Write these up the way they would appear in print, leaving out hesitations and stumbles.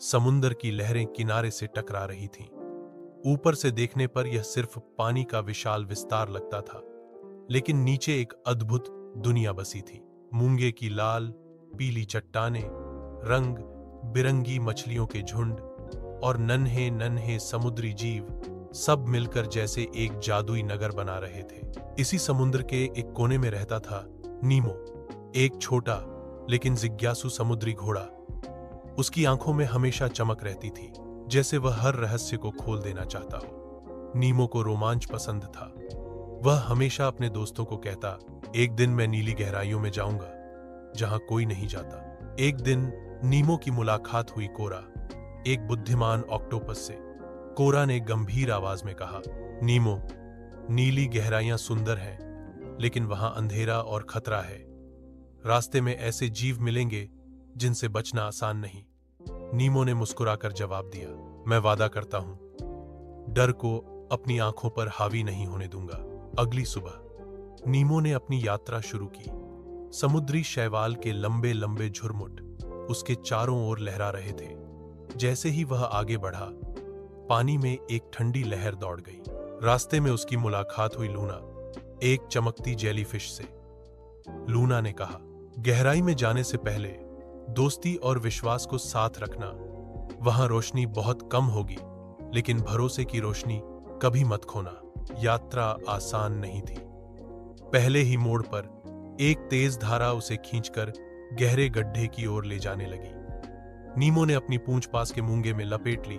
समुंदर की लहरें किनारे से टकरा रही थीं। ऊपर से देखने पर यह सिर्फ पानी का विशाल विस्तार लगता था, लेकिन नीचे एक अद्भुत दुनिया बसी थी। मूंगे की लाल पीली चट्टानें, रंग बिरंगी मछलियों के झुंड और नन्हे नन्हे समुद्री जीव सब मिलकर जैसे एक जादुई नगर बना रहे थे। इसी समुद्र के एक कोने में रहता था नीमो, एक छोटा लेकिन जिज्ञासु समुद्री घोड़ा। उसकी आंखों में हमेशा चमक रहती थी, जैसे वह हर रहस्य को खोल देना चाहता हो। नीमो को रोमांच पसंद था। वह हमेशा अपने दोस्तों को कहता, एक दिन मैं नीली गहराइयों में जाऊंगा जहां कोई नहीं जाता। एक दिन नीमो की मुलाकात हुई कोरा, एक बुद्धिमान ऑक्टोपस से। कोरा ने गंभीर आवाज में कहा, नीमो, नीली गहराइयां सुंदर हैं, लेकिन वहां अंधेरा और खतरा है। रास्ते में ऐसे जीव मिलेंगे जिनसे बचना आसान नहीं। नीमो ने मुस्कुराकर जवाब दिया, मैं वादा करता हूं, डर को अपनी आंखों पर हावी नहीं होने दूंगा। अगली सुबह नीमो ने अपनी यात्रा शुरू की। समुद्री शैवाल के लंबे लंबे झुरमुट उसके चारों ओर लहरा रहे थे। जैसे ही वह आगे बढ़ा, पानी में एक ठंडी लहर दौड़ गई। रास्ते में उसकी मुलाकात हुई लूना, एक चमकती जेलीफिश से। लूना ने कहा, गहराई में जाने से पहले दोस्ती और विश्वास को साथ रखना। वहां रोशनी बहुत कम होगी, लेकिन भरोसे की रोशनी कभी मत खोना। यात्रा आसान नहीं थी। पहले ही मोड़ पर एक तेज धारा उसे खींचकर गहरे गड्ढे की ओर ले जाने लगी। नीमो ने अपनी पूंछ पास के मूंगे में लपेट ली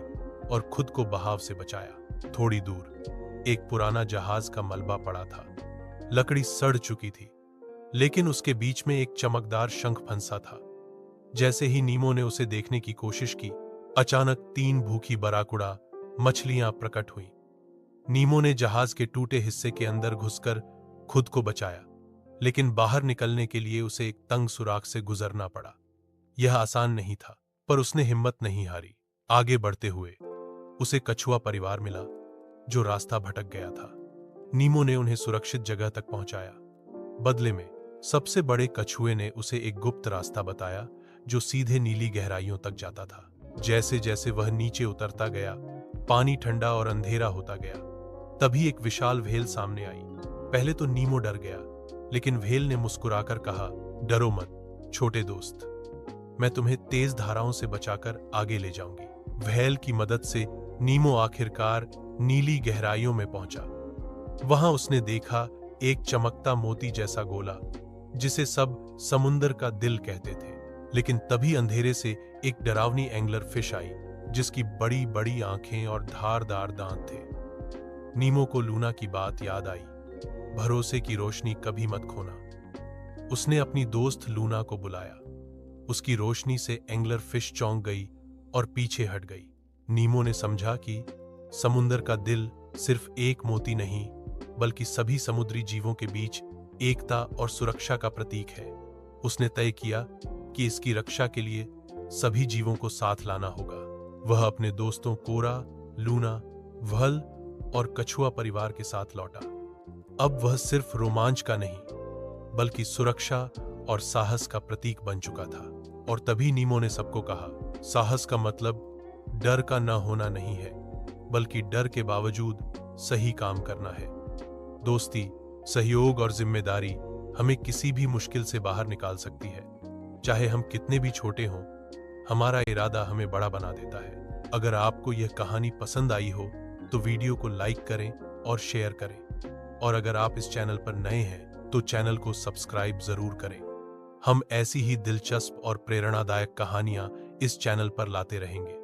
और खुद को बहाव से बचाया। थोड़ी दूर एक पुराना जहाज का मलबा पड़ा था। लकड़ी सड़ चुकी थी, लेकिन उसके बीच में एक चमकदार शंख फंसा था। जैसे ही नीमो ने उसे देखने की कोशिश की, अचानक 3 भूखी बराकुड़ा मछलियां प्रकट हुईं। नीमो ने जहाज के टूटे हिस्से के अंदर घुसकर खुद को बचाया, लेकिन बाहर निकलने के लिए उसे एक तंग सुराख से गुजरना पड़ा। यह आसान नहीं था, पर उसने हिम्मत नहीं हारी। आगे बढ़ते हुए उसे कछुआ परिवार मिला, जो रास्ता भटक गया था। नीमो ने उन्हें सुरक्षित जगह तक पहुंचाया। बदले में सबसे बड़े कछुए ने उसे एक गुप्त रास्ता बताया, जो सीधे नीली गहराइयों तक जाता था। जैसे जैसे वह नीचे उतरता गया, पानी ठंडा और अंधेरा होता गया। तभी एक विशाल व्हेल सामने आई। पहले तो नीमो डर गया, लेकिन व्हेल ने मुस्कुराकर कहा, डरो मत छोटे दोस्त, मैं तुम्हें तेज धाराओं से बचाकर आगे ले जाऊंगी। व्हेल की मदद से नीमो आखिरकार नीली गहराइयों में पहुंचा। वहां उसने देखा एक चमकता मोती जैसा गोला, जिसे सब समुंदर का दिल कहते थे। लेकिन तभी अंधेरे से एक डरावनी एंगलर फिश आई, जिसकी बड़ी बड़ी आंखें और धारदार दांत थे। नीमो को लूना की बात याद आई, भरोसे की रोशनी कभी मत खोना। उसने अपनी दोस्त लूना को बुलाया। उसकी रोशनी से एंगलर फिश चौंक गई और पीछे हट गई। नीमो ने समझा कि समुंदर का दिल सिर्फ एक मोती नहीं, बल्कि सभी समुद्री जीवों के बीच एकता और सुरक्षा का प्रतीक है। उसने तय किया कि इसकी रक्षा के लिए सभी जीवों को साथ लाना होगा। वह अपने दोस्तों कोरा, लूना, व्हल और कछुआ परिवार के साथ लौटा। अब वह सिर्फ रोमांच का नहीं, बल्कि सुरक्षा और साहस का प्रतीक बन चुका था। और तभी नीमो ने सबको कहा, साहस का मतलब डर का न होना नहीं है, बल्कि डर के बावजूद सही काम करना है। दोस्ती, सहयोग और जिम्मेदारी हमें किसी भी मुश्किल से बाहर निकाल सकती है। चाहे हम कितने भी छोटे हों, हमारा इरादा हमें बड़ा बना देता है। अगर आपको यह कहानी पसंद आई हो तो वीडियो को लाइक करें और शेयर करें। और अगर आप इस चैनल पर नए हैं तो चैनल को सब्सक्राइब जरूर करें। हम ऐसी ही दिलचस्प और प्रेरणादायक कहानियां इस चैनल पर लाते रहेंगे।